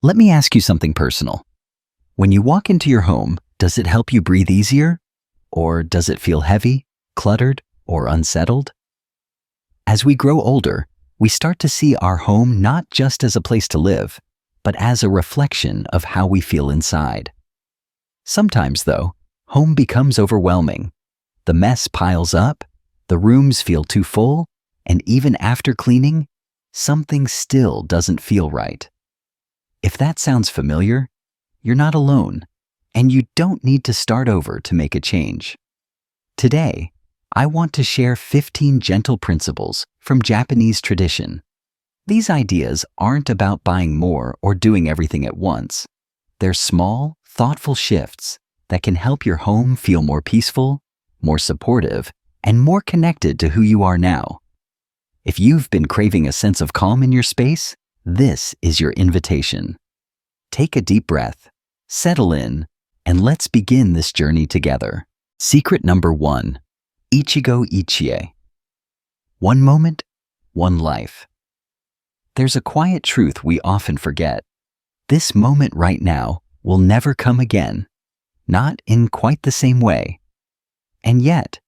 Let me ask you something personal. When you walk into your home, does it help you breathe easier? Or does it feel heavy, cluttered, or unsettled? As we grow older, we start to see our home not just as a place to live, but as a reflection of how we feel inside. Sometimes, though, home becomes overwhelming. The mess piles up, the rooms feel too full, and even after cleaning, something still doesn't feel right. If that sounds familiar, you're not alone, and you don't need to start over to make a change. Today, I want to share 15 gentle principles from Japanese tradition. These ideas aren't about buying more or doing everything at once. They're small, thoughtful shifts that can help your home feel more peaceful, more supportive, and more connected to who you are now. If you've been craving a sense of calm in your space, this is your invitation. Take a deep breath, settle in, and let's begin this journey together. Secret number 1, Ichigo ichie. One moment, one life. There's a quiet truth we often forget. This moment right now will never come again, not in quite the same way. And yet,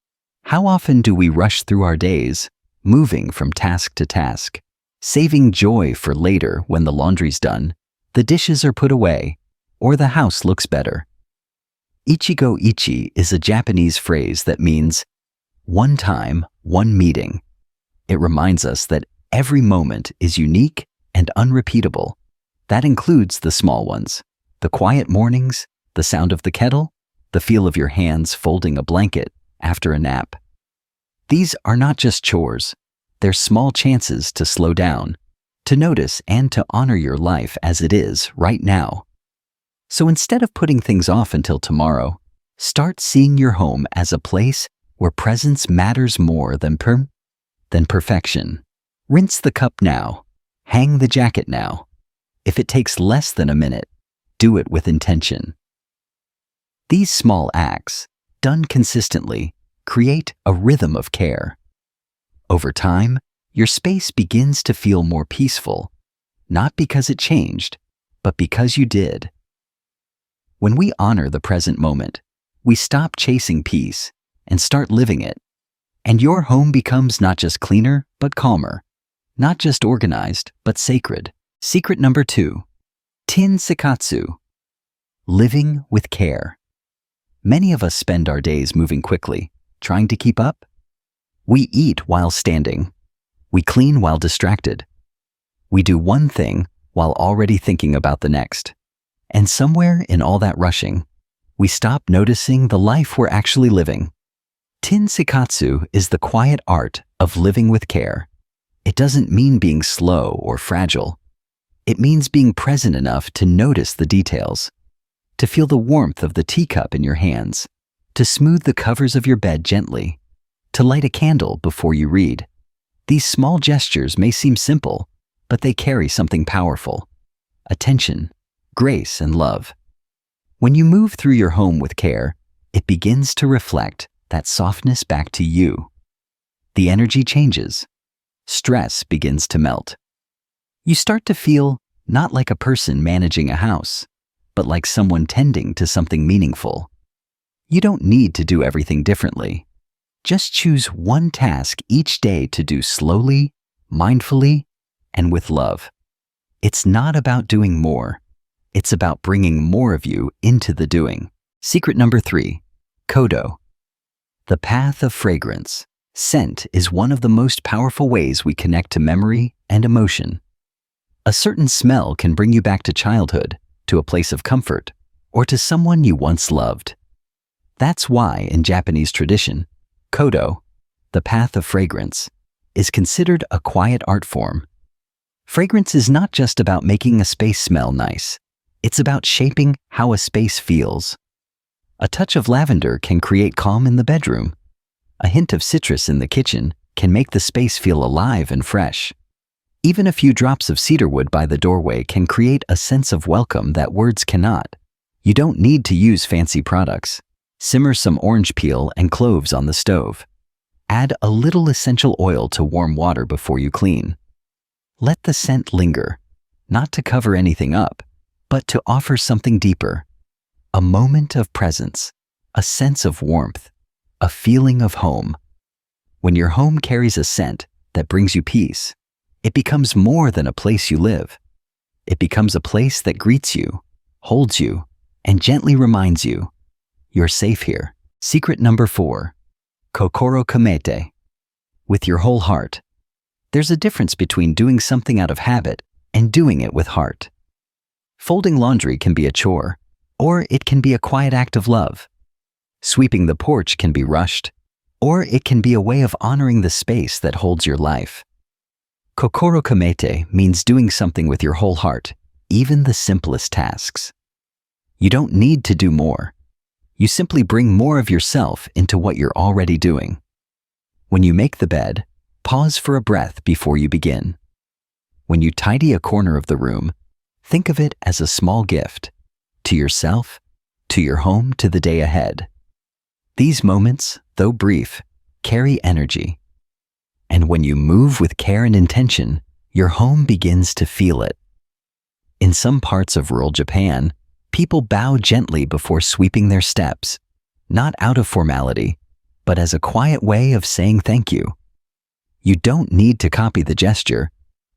how often do we rush through our days, moving from task to task, saving joy for later when the laundry's done, the dishes are put away, or the house looks better? Ichigo ichie is a Japanese phrase that means one time, one meeting. It reminds us that every moment is unique and unrepeatable. That includes the small ones, the quiet mornings, the sound of the kettle, the feel of your hands folding a blanket after a nap. These are not just chores. They're small chances to slow down, to notice and to honor your life as it is right now. So instead of putting things off until tomorrow, start seeing your home as a place where presence matters more than perfection. Rinse the cup now. Hang the jacket now. If it takes less than a minute, do it with intention. These small acts, done consistently, create a rhythm of care. Over time, your space begins to feel more peaceful, not because it changed, but because you did. When we honor the present moment, we stop chasing peace and start living it. And your home becomes not just cleaner, but calmer. Not just organized, but sacred. Secret number 2, tin sekatsu. Living with care. Many of us spend our days moving quickly, trying to keep up. We eat while standing. We clean while distracted. We do one thing while already thinking about the next. And somewhere in all that rushing, we stop noticing the life we're actually living. Tin sekatsu is the quiet art of living with care. It doesn't mean being slow or fragile. It means being present enough to notice the details, to feel the warmth of the teacup in your hands, to smooth the covers of your bed gently, to light a candle before you read. These small gestures may seem simple, but they carry something powerful: attention, grace, and love. When you move through your home with care, it begins to reflect that softness back to you. The energy changes. Stress begins to melt. You start to feel not like a person managing a house, but like someone tending to something meaningful. You don't need to do everything differently. Just choose one task each day to do slowly, mindfully, and with love. It's not about doing more. It's about bringing more of you into the doing. Secret number 3, kodo. The path of fragrance. Scent is one of the most powerful ways we connect to memory and emotion. A certain smell can bring you back to childhood, to a place of comfort, or to someone you once loved. That's why in Japanese tradition, kodo, the path of fragrance, is considered a quiet art form. Fragrance is not just about making a space smell nice. It's about shaping how a space feels. A touch of lavender can create calm in the bedroom. A hint of citrus in the kitchen can make the space feel alive and fresh. Even a few drops of cedarwood by the doorway can create a sense of welcome that words cannot. You don't need to use fancy products. Simmer some orange peel and cloves on the stove. Add a little essential oil to warm water before you clean. Let the scent linger, not to cover anything up, but to offer something deeper, a moment of presence, a sense of warmth, a feeling of home. When your home carries a scent that brings you peace, it becomes more than a place you live. It becomes a place that greets you, holds you, and gently reminds you, you're safe here. Secret number 4, kokoro kamete. With your whole heart. There's a difference between doing something out of habit and doing it with heart. Folding laundry can be a chore, or it can be a quiet act of love. Sweeping the porch can be rushed, or it can be a way of honoring the space that holds your life. Kokoro kamete means doing something with your whole heart, even the simplest tasks. You don't need to do more. You simply bring more of yourself into what you're already doing. When you make the bed, pause for a breath before you begin. When you tidy a corner of the room, think of it as a small gift to yourself, to your home, to the day ahead. These moments, though brief, carry energy. And when you move with care and intention, your home begins to feel it. In some parts of rural Japan, people bow gently before sweeping their steps, not out of formality, but as a quiet way of saying thank you. You don't need to copy the gesture,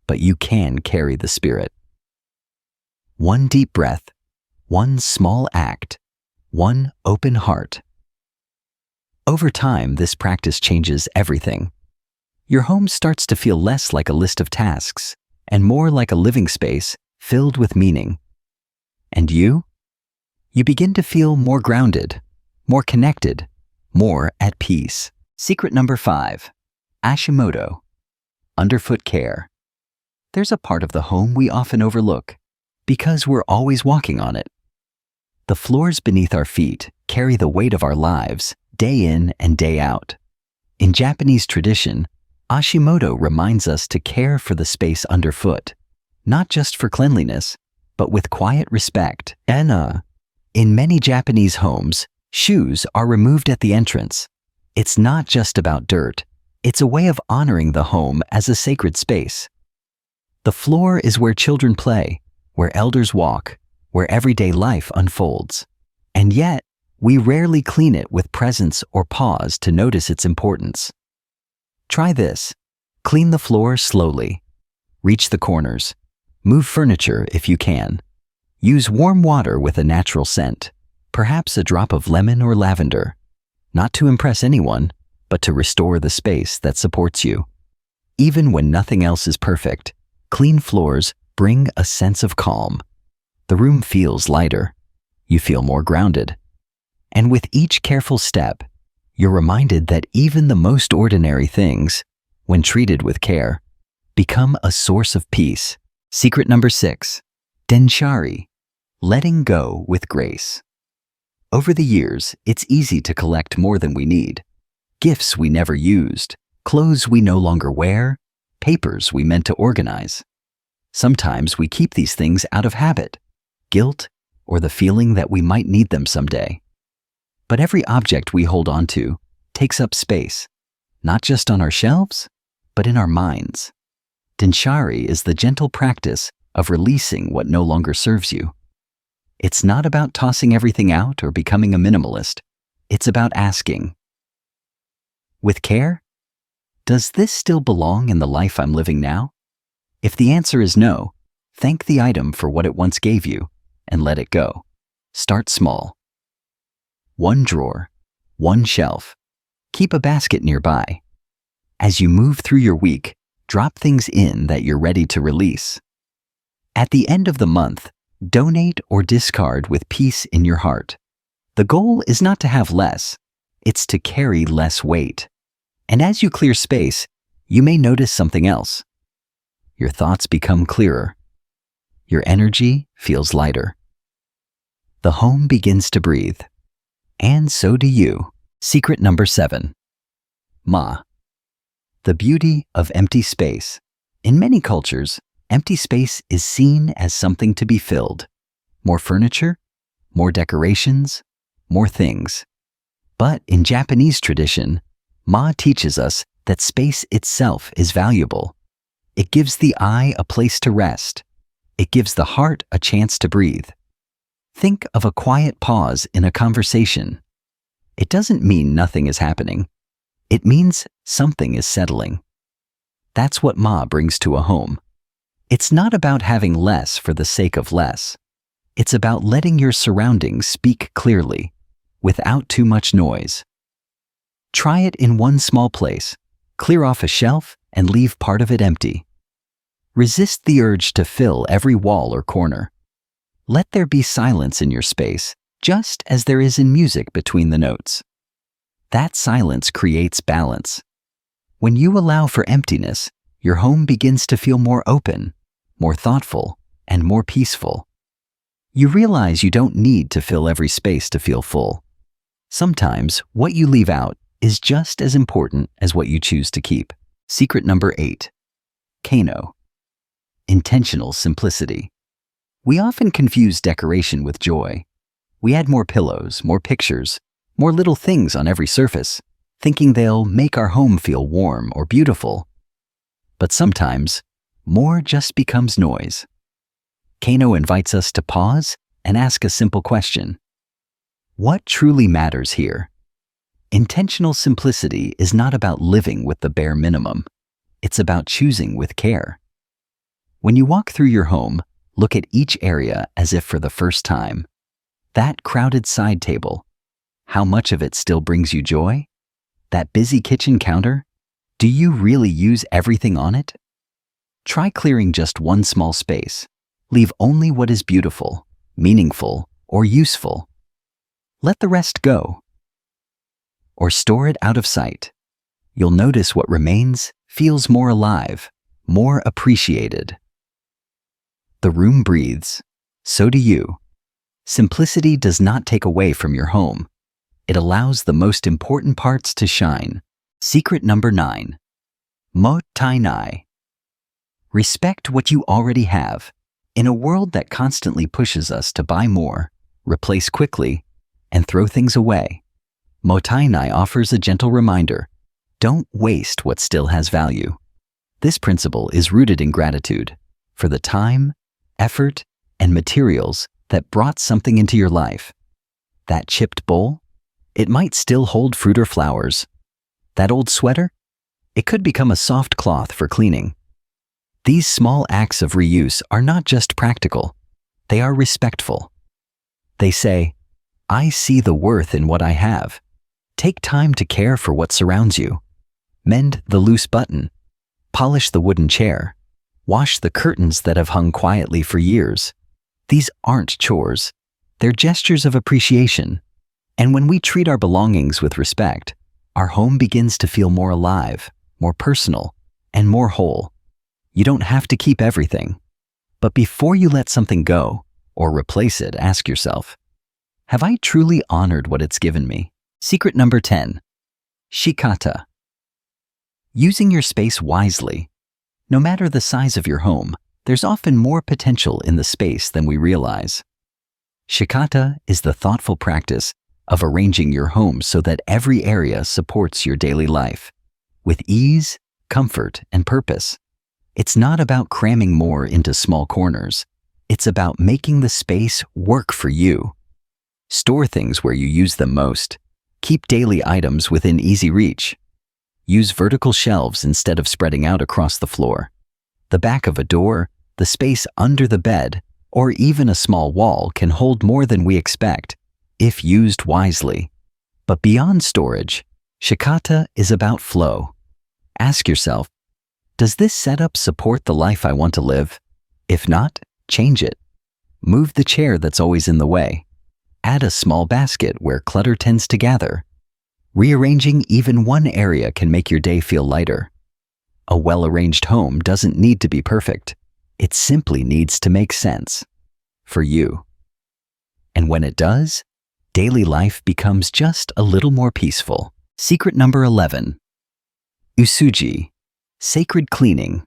but you can carry the spirit. One deep breath, one small act, one open heart. Over time, this practice changes everything. Your home starts to feel less like a list of tasks and more like a living space filled with meaning. And you? You begin to feel more grounded, more connected, more at peace. Secret number 5, Hashimoto, underfoot care. There's a part of the home we often overlook because we're always walking on it. The floors beneath our feet carry the weight of our lives day in and day out. In Japanese tradition, Hashimoto reminds us to care for the space underfoot, not just for cleanliness, but with quiet respect. And in many Japanese homes, shoes are removed at the entrance. It's not just about dirt. It's a way of honoring the home as a sacred space. The floor is where children play, where elders walk, where everyday life unfolds. And yet, we rarely clean it with presence or pause to notice its importance. Try this. Clean the floor slowly. Reach the corners. Move furniture if you can. Use warm water with a natural scent, perhaps a drop of lemon or lavender, not to impress anyone, but to restore the space that supports you. Even when nothing else is perfect, clean floors bring a sense of calm. The room feels lighter. You feel more grounded. And with each careful step, you're reminded that even the most ordinary things, when treated with care, become a source of peace. Secret number 6, Denshari, letting go with grace. Over the years, it's easy to collect more than we need. Gifts we never used, clothes we no longer wear, papers we meant to organize. Sometimes we keep these things out of habit, guilt, or the feeling that we might need them someday. But every object we hold on to takes up space, not just on our shelves, but in our minds. Denshari is the gentle practice of releasing what no longer serves you. It's not about tossing everything out or becoming a minimalist. It's about asking, with care, does this still belong in the life I'm living now? If the answer is no, thank the item for what it once gave you and let it go. Start small. One drawer, one shelf. Keep a basket nearby. As you move through your week, drop things in that you're ready to release. At the end of the month, donate or discard with peace in your heart. The goal is not to have less, it's to carry less weight. And as you clear space, you may notice something else. Your thoughts become clearer. Your energy feels lighter. The home begins to breathe. And so do you. Secret number 7. Ma. The beauty of empty space. In many cultures, empty space is seen as something to be filled. More furniture, more decorations, more things. But in Japanese tradition, Ma teaches us that space itself is valuable. It gives the eye a place to rest. It gives the heart a chance to breathe. Think of a quiet pause in a conversation. It doesn't mean nothing is happening. It means something is settling. That's what Ma brings to a home. It's not about having less for the sake of less. It's about letting your surroundings speak clearly, without too much noise. Try it in one small place. Clear off a shelf and leave part of it empty. Resist the urge to fill every wall or corner. Let there be silence in your space, just as there is in music between the notes. That silence creates balance. When you allow for emptiness, your home begins to feel more open, more thoughtful, and more peaceful. You realize you don't need to fill every space to feel full. Sometimes what you leave out is just as important as what you choose to keep. Secret number 8. Kano. Intentional simplicity. We often confuse decoration with joy. We add more pillows, more pictures, more little things on every surface, thinking they'll make our home feel warm or beautiful. But sometimes, more just becomes noise. Kano invites us to pause and ask a simple question. What truly matters here? Intentional simplicity is not about living with the bare minimum. It's about choosing with care. When you walk through your home, look at each area as if for the first time. That crowded side table, how much of it still brings you joy? That busy kitchen counter, do you really use everything on it? Try clearing just one small space. Leave only what is beautiful, meaningful, or useful. Let the rest go. Or store it out of sight. You'll notice what remains feels more alive, more appreciated. The room breathes. So do you. Simplicity does not take away from your home. It allows the most important parts to shine. Secret number 9. Mo tai nai. Respect what you already have. In a world that constantly pushes us to buy more, replace quickly, and throw things away, Mo tai nai offers a gentle reminder. Don't waste what still has value. This principle is rooted in gratitude for the time, effort, and materials that brought something into your life. That chipped bowl? It might still hold fruit or flowers. That old sweater? It could become a soft cloth for cleaning. These small acts of reuse are not just practical, they are respectful. They say, I see the worth in what I have. Take time to care for what surrounds you. Mend the loose button. Polish the wooden chair. Wash the curtains that have hung quietly for years. These aren't chores. They're gestures of appreciation. And when we treat our belongings with respect, our home begins to feel more alive, more personal, and more whole. You don't have to keep everything. But before you let something go or replace it, ask yourself, have I truly honored what it's given me? Secret number 10. Shikata. Using your space wisely. No matter the size of your home, there's often more potential in the space than we realize. Shikata is the thoughtful practice of arranging your home so that every area supports your daily life with ease, comfort, and purpose. It's not about cramming more into small corners. It's about making the space work for you. Store things where you use them most. Keep daily items within easy reach. Use vertical shelves instead of spreading out across the floor. The back of a door, the space under the bed, or even a small wall can hold more than we expect if used wisely. But beyond storage, Shikata is about flow. Ask yourself, does this setup support the life I want to live? If not, change it. Move the chair that's always in the way. Add a small basket where clutter tends to gather. Rearranging even one area can make your day feel lighter. A well-arranged home doesn't need to be perfect. It simply needs to make sense for you. And when it does, daily life becomes just a little more peaceful. Secret number 11. Usuji, sacred cleaning.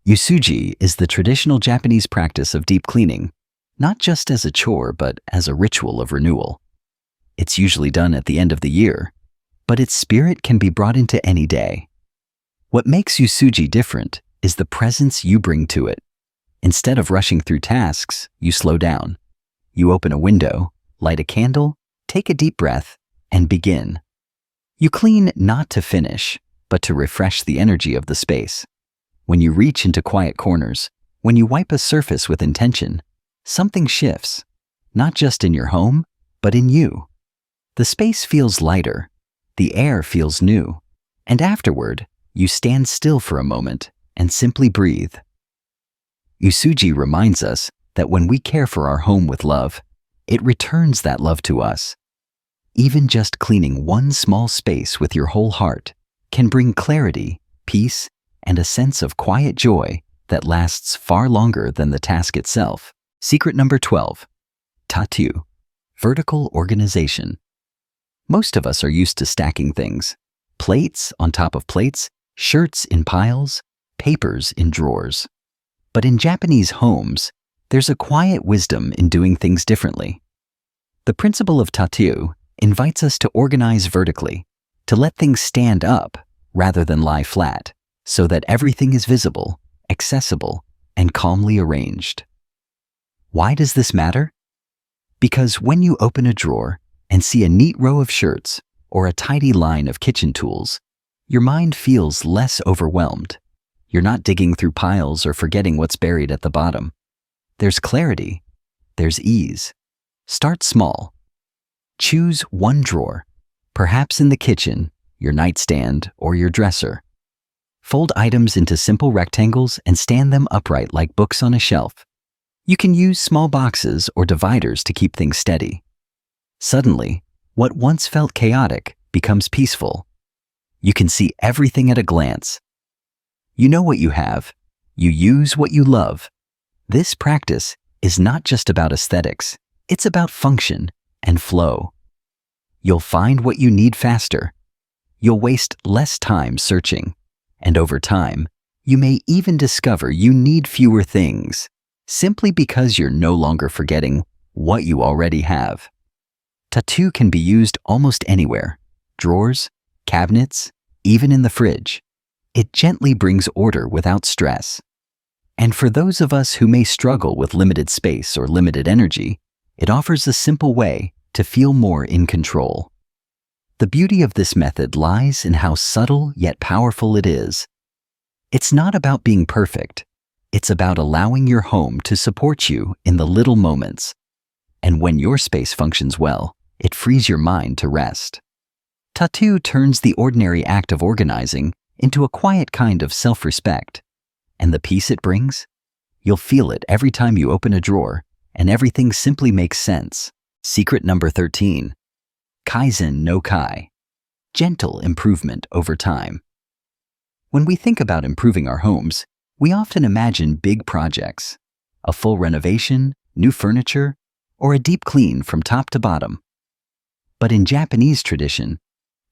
Usuji is the traditional Japanese practice of deep cleaning, not just as a chore but as a ritual of renewal. It's usually done at the end of the year, but its spirit can be brought into any day. What makes Usuji different is the presence you bring to it. Instead of rushing through tasks, you slow down. You open a window, light a candle, take a deep breath, and begin. You clean not to finish, but to refresh the energy of the space. When you reach into quiet corners, when you wipe a surface with intention, something shifts, not just in your home, but in you. The space feels lighter, the air feels new, and afterward, you stand still for a moment and simply breathe. Ichigo reminds us that when we care for our home with love, it returns that love to us. Even just cleaning one small space with your whole heart can bring clarity, peace, and a sense of quiet joy that lasts far longer than the task itself. Secret number 12. Tattoo. Vertical organization. Most of us are used to stacking things. Plates on top of plates, shirts in piles, papers in drawers. But in Japanese homes, there's a quiet wisdom in doing things differently. The principle of tattoo invites us to organize vertically, to let things stand up rather than lie flat, so that everything is visible, accessible, and calmly arranged. Why does this matter? Because when you open a drawer and see a neat row of shirts or a tidy line of kitchen tools, your mind feels less overwhelmed. You're not digging through piles or forgetting what's buried at the bottom. There's clarity. There's ease. Start small. Choose one drawer, perhaps in the kitchen, your nightstand, or your dresser. Fold items into simple rectangles and stand them upright like books on a shelf. You can use small boxes or dividers to keep things steady. Suddenly, what once felt chaotic becomes peaceful. You can see everything at a glance. You know what you have. You use what you love. This practice is not just about aesthetics. It's about function and flow. You'll find what you need faster. You'll waste less time searching. And over time, you may even discover you need fewer things, simply because you're no longer forgetting what you already have. Tattoo can be used almost anywhere. Drawers, cabinets, even in the fridge. It gently brings order without stress. And for those of us who may struggle with limited space or limited energy, it offers a simple way to feel more in control. The beauty of this method lies in how subtle yet powerful it is. It's not about being perfect. It's about allowing your home to support you in the little moments. And when your space functions well, it frees your mind to rest. Tattoo turns the ordinary act of organizing into a quiet kind of self-respect. And the peace it brings? You'll feel it every time you open a drawer, and everything simply makes sense. Secret number 13. Kaizen no kai. Gentle improvement over time. When we think about improving our homes, we often imagine big projects. A full renovation, new furniture, or a deep clean from top to bottom. But in Japanese tradition,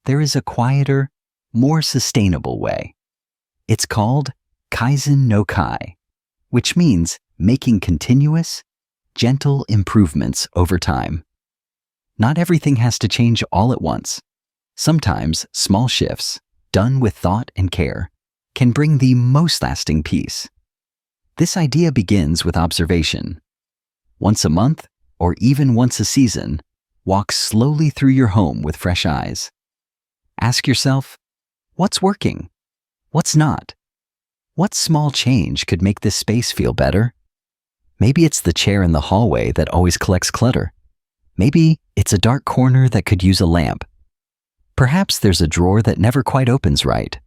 there is a quieter, more sustainable way. It's called Kaizen no kai, which means making continuous, gentle improvements over time. Not everything has to change all at once. Sometimes small shifts, done with thought and care, can bring the most lasting peace. This idea begins with observation. Once a month, or even once a season, walk slowly through your home with fresh eyes. Ask yourself, what's working? What's not? What small change could make this space feel better? Maybe it's the chair in the hallway that always collects clutter. Maybe it's a dark corner that could use a lamp. Perhaps there's a drawer that never quite opens right,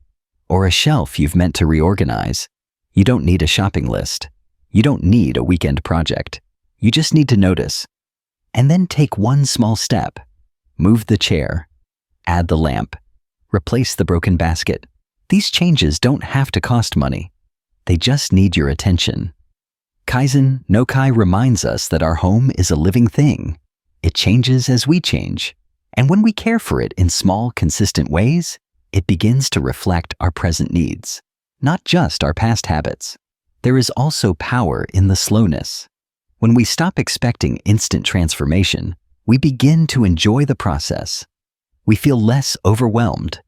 or a shelf you've meant to reorganize. You don't need a shopping list. You don't need a weekend project. You just need to notice. And then take one small step. Move the chair. Add the lamp. Replace the broken basket. These changes don't have to cost money. They just need your attention. Kaizen no kai reminds us that our home is a living thing. It changes as we change. And when we care for it in small, consistent ways, it begins to reflect our present needs, not just our past habits. There is also power in the slowness. When we stop expecting instant transformation, we begin to enjoy the process. We feel less overwhelmed.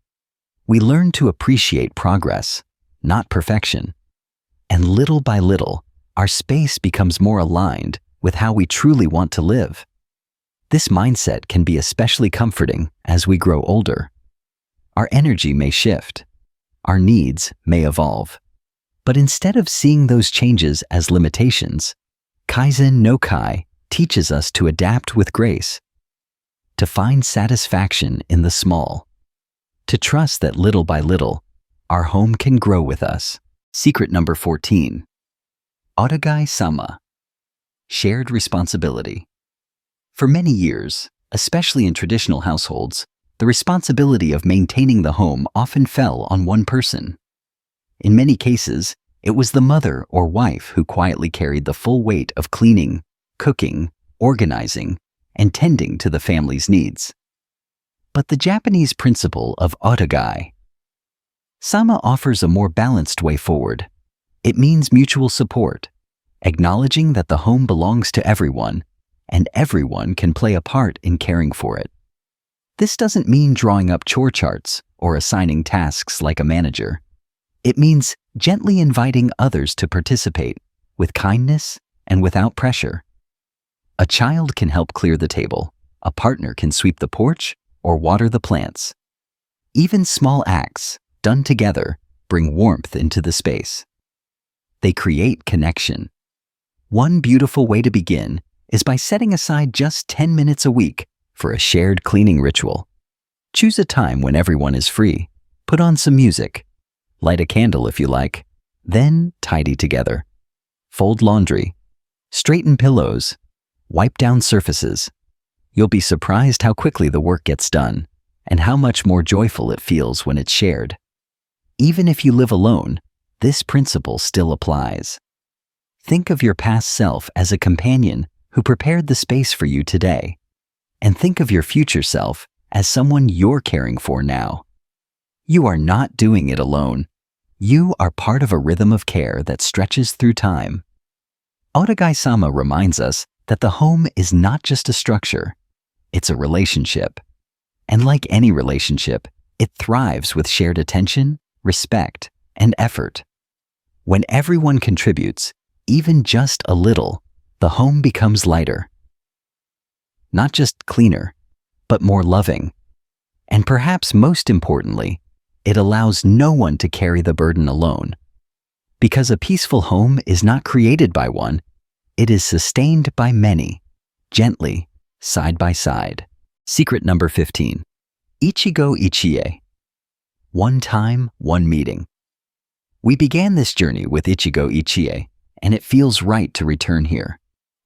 We learn to appreciate progress, not perfection. And little by little, our space becomes more aligned with how we truly want to live. This mindset can be especially comforting as we grow older. Our energy may shift. Our needs may evolve. But instead of seeing those changes as limitations, Kaizen no Kai teaches us to adapt with grace, to find satisfaction in the small, to trust that little by little, our home can grow with us. Secret number 14. Otagai-sama. Shared responsibility. For many years, especially in traditional households, the responsibility of maintaining the home often fell on one person. In many cases, it was the mother or wife who quietly carried the full weight of cleaning, cooking, organizing, and tending to the family's needs. But the Japanese principle of Otagai-sama offers a more balanced way forward. It means mutual support, acknowledging that the home belongs to everyone, and everyone can play a part in caring for it. This doesn't mean drawing up chore charts or assigning tasks like a manager. It means gently inviting others to participate with kindness and without pressure. A child can help clear the table, a partner can sweep the porch or water the plants. Even small acts, done together, bring warmth into the space. They create connection. One beautiful way to begin is by setting aside just 10 minutes a week for a shared cleaning ritual. Choose a time when everyone is free. Put on some music. Light a candle if you like. Then tidy together. Fold laundry. Straighten pillows. Wipe down surfaces. You'll be surprised how quickly the work gets done and how much more joyful it feels when it's shared. Even if you live alone, this principle still applies. Think of your past self as a companion who prepared the space for you today. And think of your future self as someone you're caring for now. You are not doing it alone. You are part of a rhythm of care that stretches through time. Otagai-sama reminds us that the home is not just a structure, it's a relationship. And like any relationship, it thrives with shared attention, respect, and effort. When everyone contributes, even just a little, the home becomes lighter. Not just cleaner, but more loving. And perhaps most importantly, it allows no one to carry the burden alone. Because a peaceful home is not created by one, it is sustained by many, gently, side by side. Secret number 15. Ichigo ichie. One time, one meeting. We began this journey with Ichigo ichie, and it feels right to return here,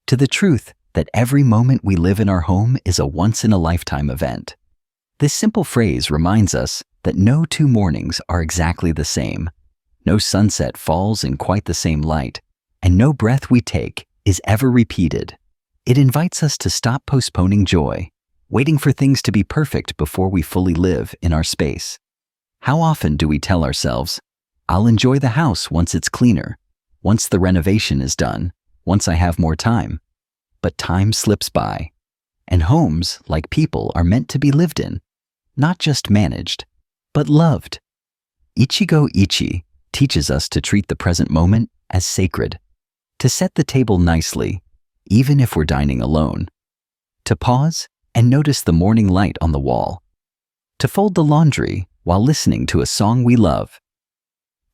to the truth that every moment we live in our home is a once-in-a-lifetime event. This simple phrase reminds us that no two mornings are exactly the same, no sunset falls in quite the same light, and no breath we take is ever repeated. It invites us to stop postponing joy, waiting for things to be perfect before we fully live in our space. How often do we tell ourselves, I'll enjoy the house once it's cleaner, once the renovation is done, once I have more time? But time slips by, and homes, like people, are meant to be lived in, not just managed, but loved. Ichigo ichie teaches us to treat the present moment as sacred, to set the table nicely, even if we're dining alone, to pause and notice the morning light on the wall, to fold the laundry while listening to a song we love.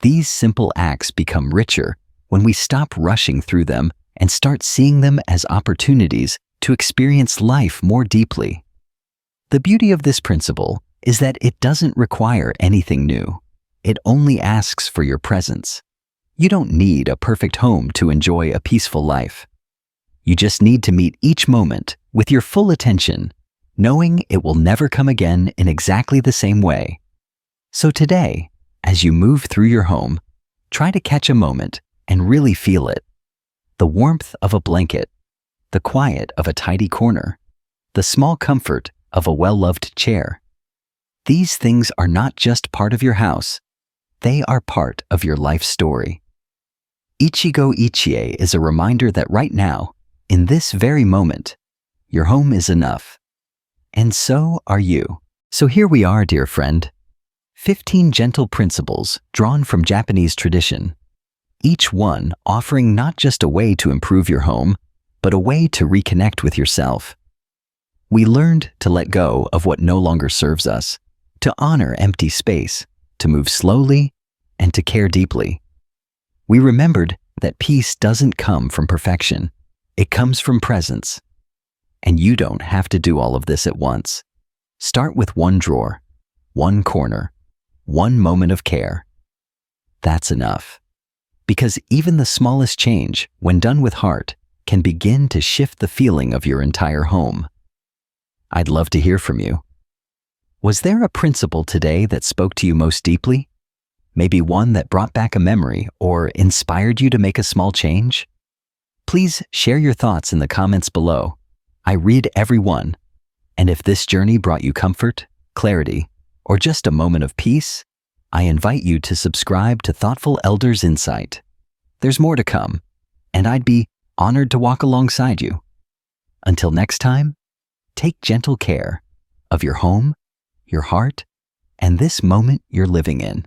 These simple acts become richer when we stop rushing through them and start seeing them as opportunities to experience life more deeply. The beauty of this principle is that it doesn't require anything new. It only asks for your presence. You don't need a perfect home to enjoy a peaceful life. You just need to meet each moment with your full attention, knowing it will never come again in exactly the same way. So today, as you move through your home, try to catch a moment and really feel it. The warmth of a blanket, the quiet of a tidy corner, the small comfort of a well-loved chair. These things are not just part of your house, they are part of your life story. Ichigo ichie is a reminder that right now, in this very moment, your home is enough. And so are you. So here we are, dear friend. 15 gentle principles drawn from Japanese tradition. each one offering not just a way to improve your home, but a way to reconnect with yourself. We learned to let go of what no longer serves us, to honor empty space, to move slowly, and to care deeply. We remembered that peace doesn't come from perfection. It comes from presence. And you don't have to do all of this at once. Start with one drawer, one corner, one moment of care. That's enough. Because even the smallest change, when done with heart, can begin to shift the feeling of your entire home. I'd love to hear from you. Was there a principle today that spoke to you most deeply? Maybe one that brought back a memory or inspired you to make a small change? Please share your thoughts in the comments below. I read every one. And if this journey brought you comfort, clarity, or just a moment of peace, I invite you to subscribe to Thoughtful Elders Insight. There's more to come, and I'd be honored to walk alongside you. Until next time, take gentle care of your home, your heart, and this moment you're living in.